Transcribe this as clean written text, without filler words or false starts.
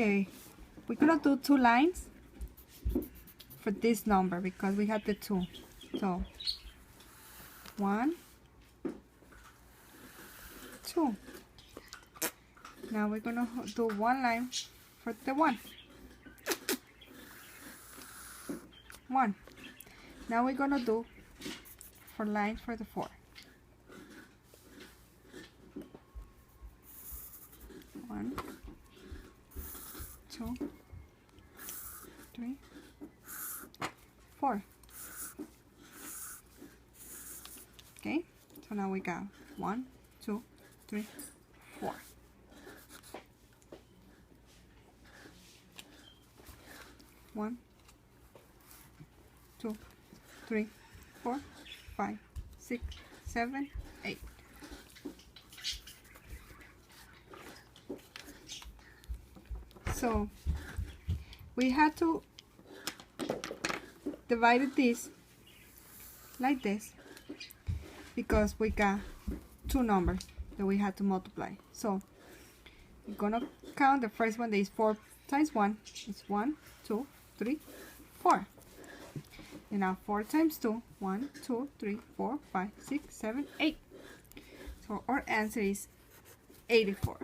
Okay, we're gonna do 2 lines for this number because we had the 2. So 1, 2. Now we're gonna do 1 line for the 1. 1. Now we're gonna do 4 lines for the 4. 1, 2, 3, 4. Okay, so now we got 1, 2, 3, 4. 1, 2, 3, 4, 5, 6, 7, 8. So we had to divide this like this because we got 2 numbers that we had to multiply. So we're gonna count the first one that is 4 times 1 is 1, 2, 3, 4. And now 4 times 2, 1, 2, 3, 4, 5, 6, 7, 8. So our answer is 84.